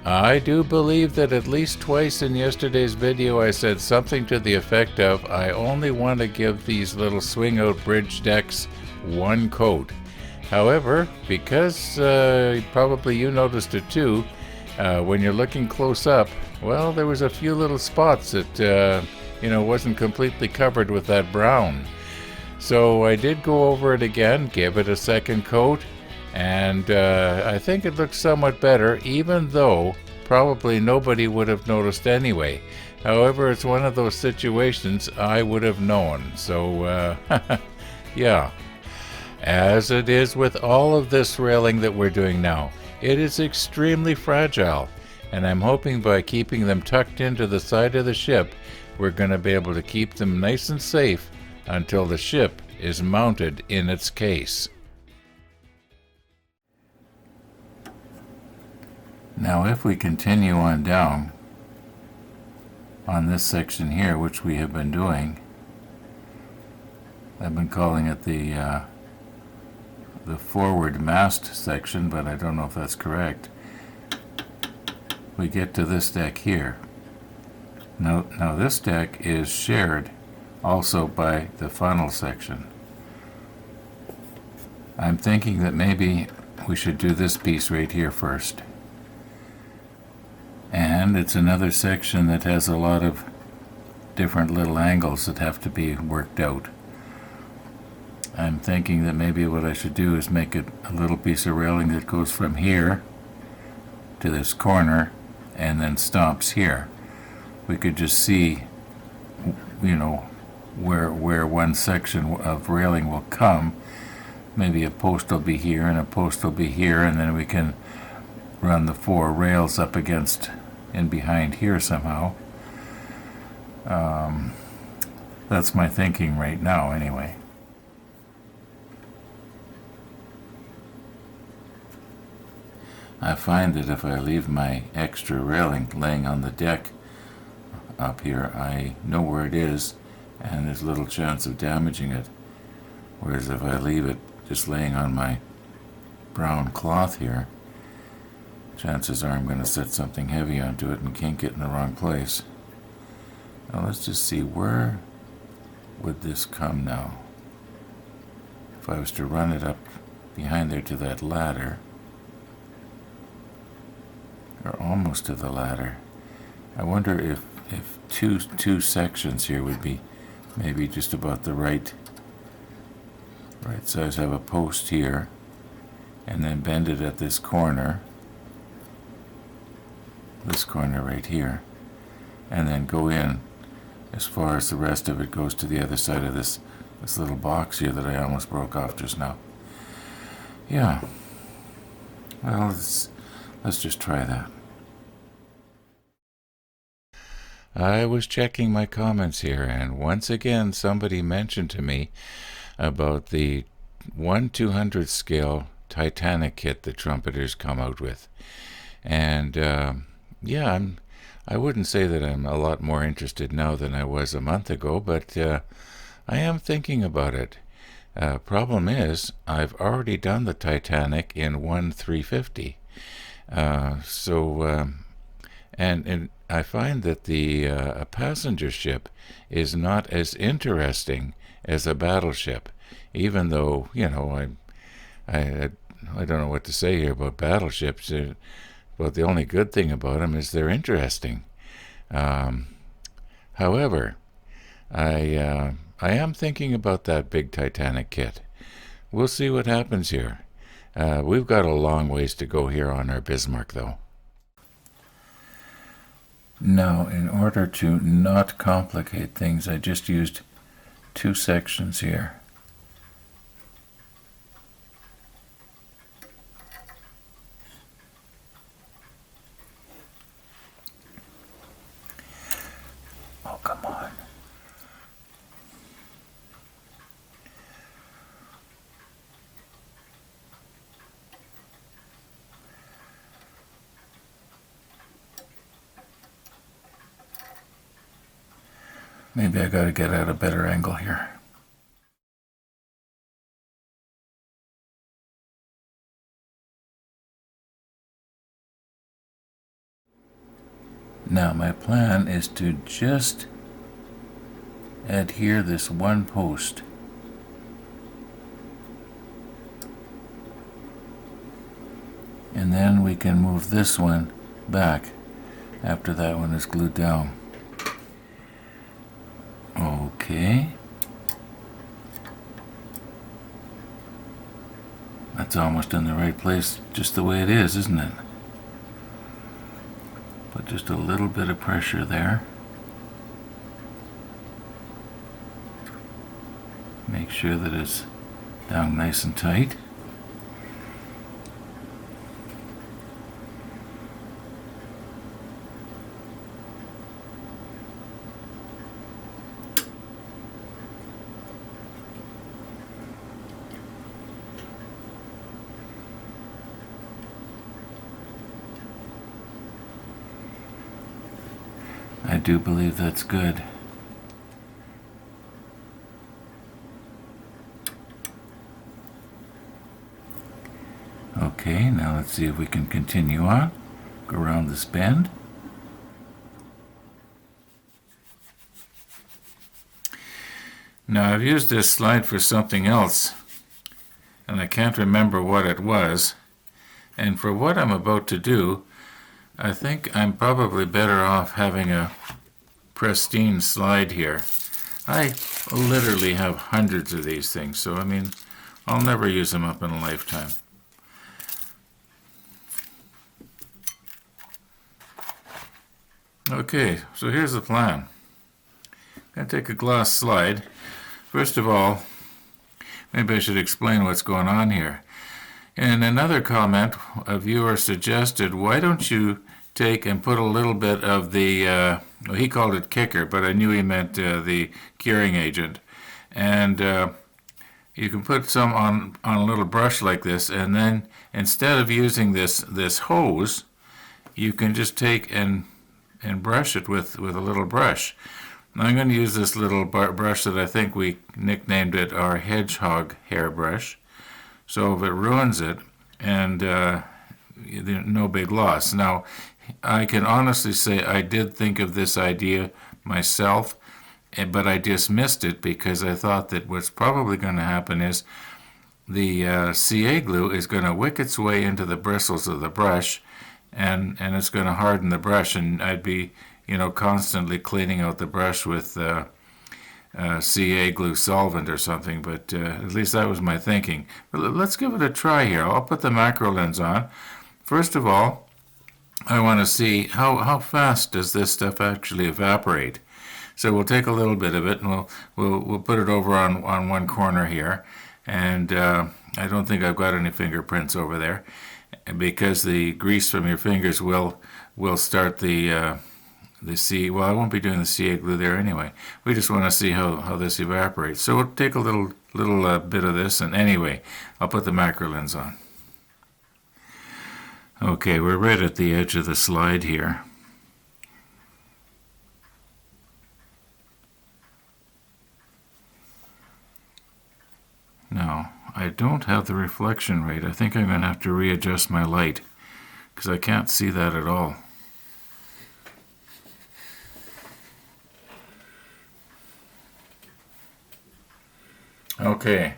I do believe that at least twice in yesterday's video I said something to the effect of, I only want to give these little swing out bridge decks one coat. However, because probably you noticed it too, when you're looking close up, well, there was a few little spots that wasn't completely covered with that brown. So I did go over it again, give it a second coat, and I think it looks somewhat better, even though probably nobody would have noticed anyway. However, it's one of those situations I would have known. So yeah. As it is with all of this railing that we're doing now, it is extremely fragile, and I'm hoping by keeping them tucked into the side of the ship, we're going to be able to keep them nice and safe until the ship is mounted in its case. Now if we continue on down on this section here, which we have been doing, I've been calling it the forward mast section, but I don't know if that's correct. We get to this deck here. Now this deck is shared also by the funnel section. I'm thinking that maybe we should do this piece right here first. And it's another section that has a lot of different little angles that have to be worked out. I'm thinking that maybe what I should do is make it a little piece of railing that goes from here to this corner and then stops here. We could just see, where one section of railing will come. Maybe a post will be here and a post will be here, and then we can run the 4 rails up against and behind here somehow. That's my thinking right now anyway. I find that if I leave my extra railing laying on the deck up here, I know where it is and there's little chance of damaging it. Whereas if I leave it just laying on my brown cloth here, chances are I'm going to set something heavy onto it and kink it in the wrong place. Now let's just see, where would this come now? If I was to run it up behind there to that ladder, or almost to the ladder, I wonder if two sections here would be maybe just about the right size. Have a post here and then bend it at this corner right here, and then go in as far as the rest of it goes to the other side of this little box here that I almost broke off just now. Yeah, well, let's just try that. I was checking my comments here, and once again somebody mentioned to me about the 1/200 scale Titanic kit that Trumpeters come out with. And yeah, I wouldn't say that I'm a lot more interested now than I was a month ago, but I am thinking about it. Problem is, I've already done the Titanic in 1/350. And I find that a passenger ship is not as interesting as a battleship, even though, I don't know what to say here about battleships, but the only good thing about them is they're interesting. However, I am thinking about that big Titanic kit. We'll see what happens here. We've got a long ways to go here on our Bismarck, though. Now, in order to not complicate things, I just used 2 sections here. Oh, come on. Maybe I gotta get at a better angle here. Now my plan is to just adhere this one post. And then we can move this one back after that one is glued down. Okay. That's almost in the right place, just the way it is, isn't it? Put just a little bit of pressure there. Make sure that it's down nice and tight. I do believe that's good. Okay, now let's see if we can continue on. Go around this bend. Now I've used this slide for something else, and I can't remember what it was. And for what I'm about to do, I think I'm probably better off having a pristine slide here. I literally have hundreds of these things, so I mean, I'll never use them up in a lifetime. Okay, so here's the plan. I'm going to take a gloss slide. First of all, maybe I should explain what's going on here. In another comment, a viewer suggested, why don't you take and put a little bit of the, well, he called it kicker, but I knew he meant the curing agent. And you can put some on a little brush like this, and then instead of using this hose, you can just take and brush it with a little brush. Now I'm going to use this little brush that I think we nicknamed it our hedgehog hairbrush. So if it ruins it, and no big loss. Now, I can honestly say I did think of this idea myself, but I dismissed it because I thought that what's probably going to happen is the CA glue is going to wick its way into the bristles of the brush, and it's going to harden the brush, and I'd be, constantly cleaning out the brush with CA glue solvent or something, but at least that was my thinking. But let's give it a try here. I'll put the macro lens on. First of all, I want to see how fast does this stuff actually evaporate. So we'll take a little bit of it and we'll put it over on one corner here. And I don't think I've got any fingerprints over there, because the grease from your fingers will start the C. Well, I won't be doing the CA glue there anyway. We just want to see how this evaporates. So we'll take a little bit of this, and anyway, I'll put the macro lens on. Okay, we're right at the edge of the slide here. Now, I don't have the reflection rate. I think I'm going to have to readjust my light, because I can't see that at all. Okay,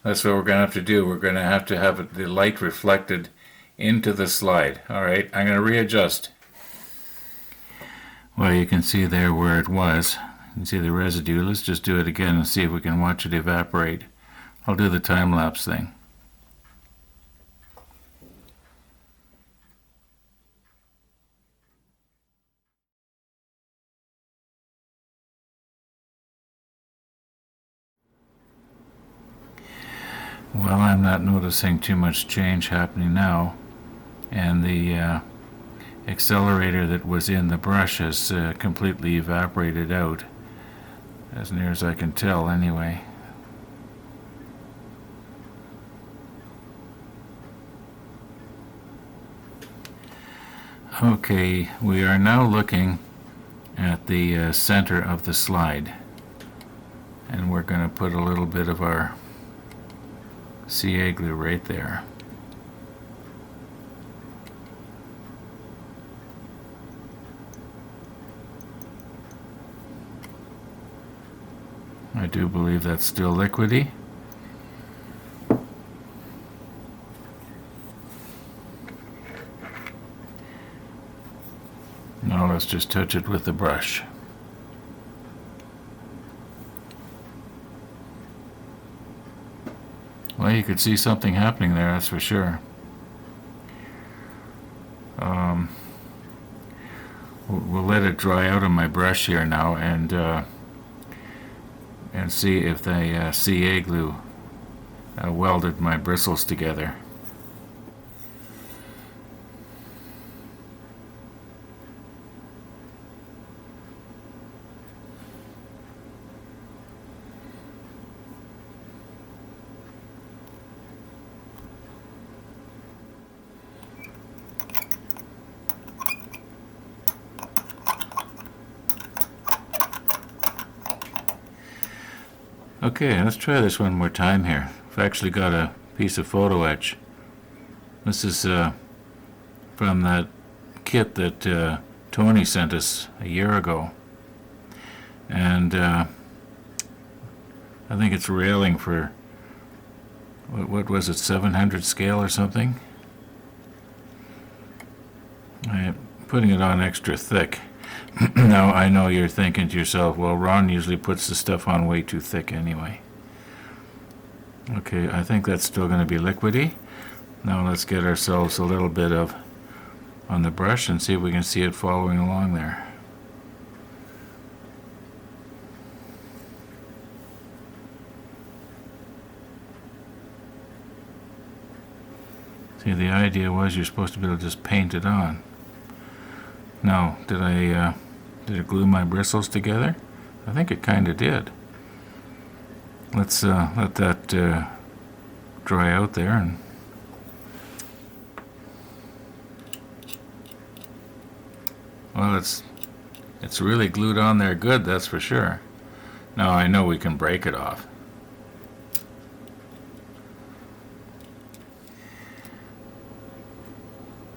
that's what we're going to have to do. We're going to have the light reflected into the slide. All right, I'm going to readjust. Well, you can see there where it was. You can see the residue. Let's just do it again and see if we can watch it evaporate. I'll do the time-lapse thing. Well, I'm not noticing too much change happening now, and the accelerator that was in the brush has completely evaporated out, as near as I can tell anyway. Okay, we are now looking at the center of the slide, and we're going to put a little bit of our CA glue right there. I do believe that's still liquidy. Now let's just touch it with the brush. Well, you could see something happening there, that's for sure. We'll let it dry out on my brush here now and see if the CA glue welded my bristles together. Okay, let's try this one more time here. I've actually got a piece of photo etch. This is from that kit that Tony sent us a year ago. And I think it's railing for, what was it, 700 scale or something? I'm putting it on extra thick. Now, I know you're thinking to yourself, well, Ron usually puts the stuff on way too thick anyway. Okay, I think that's still going to be liquidy. Now let's get ourselves a little bit of on the brush and see if we can see it following along there. See, the idea was you're supposed to be able to just paint it on. Now, did it glue my bristles together? I think it kind of did. Let's let that dry out there, and well, it's really glued on there good, that's for sure. Now I know we can break it off.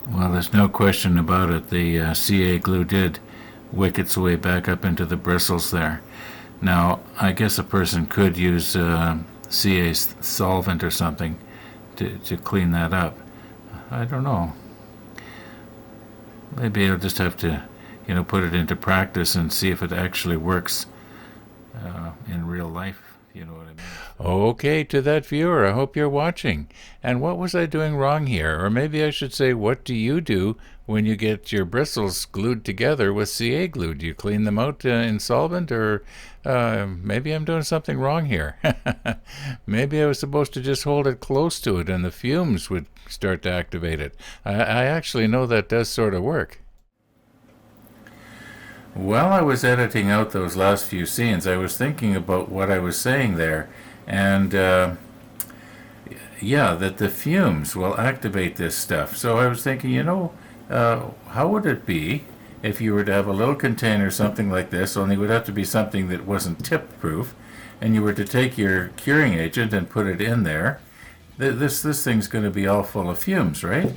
Well, there's no question about it. The CA glue did wick its way back up into the bristles there. Now, I guess a person could use CA solvent or something to clean that up. I don't know. Maybe I'll just have to, put it into practice and see if it actually works in real life. You know what I mean? Okay, to that viewer, I hope you're watching. And what was I doing wrong here? Or maybe I should say, what do you do when you get your bristles glued together with CA glue? Do you clean them out in solvent? Or maybe I'm doing something wrong here. Maybe I was supposed to just hold it close to it and the fumes would start to activate it. I actually know that does sort of work. While I was editing out those last few scenes, I was thinking about what I was saying there, and that the fumes will activate this stuff. So I was thinking, how would it be if you were to have a little container, something like this, only it would have to be something that wasn't tip-proof, and you were to take your curing agent and put it in there. This thing's going to be all full of fumes, right?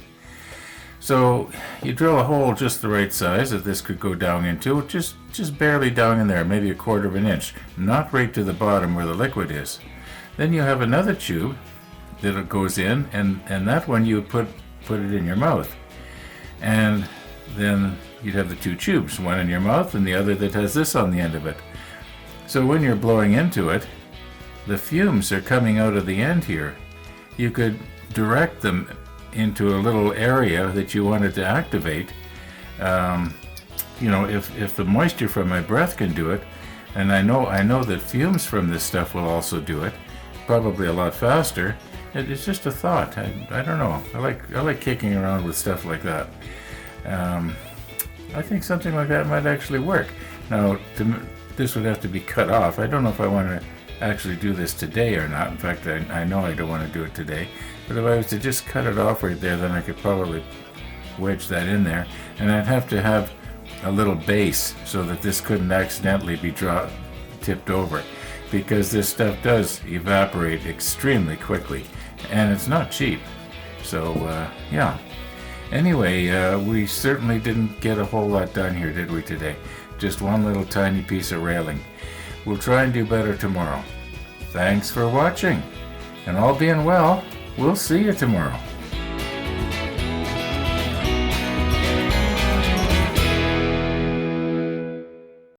So you drill a hole just the right size that this could go down into, just barely down in there, maybe 1/4 of an inch, not right to the bottom where the liquid is. Then you have another tube that goes in, and that one you would put it in your mouth. And then you'd have the two tubes, one in your mouth and the other that has this on the end of it. So when you're blowing into it, the fumes are coming out of the end here. You could direct them into a little area that you wanted to activate. If the moisture from my breath can do it, and I know that fumes from this stuff will also do it, probably a lot faster. It's just a thought. I don't know. I like kicking around with stuff like that. I think something like that might actually work. Now, this would have to be cut off. I don't know if I want to actually do this today or not. In fact, I know I don't want to do it today. But if I was to just cut it off right there, then I could probably wedge that in there. And I'd have to have a little base so that this couldn't accidentally be tipped over. Because this stuff does evaporate extremely quickly. And it's not cheap. So, yeah. Anyway, we certainly didn't get a whole lot done here, did we, today? Just one little tiny piece of railing. We'll try and do better tomorrow. Thanks for watching, and all being well, we'll see you tomorrow.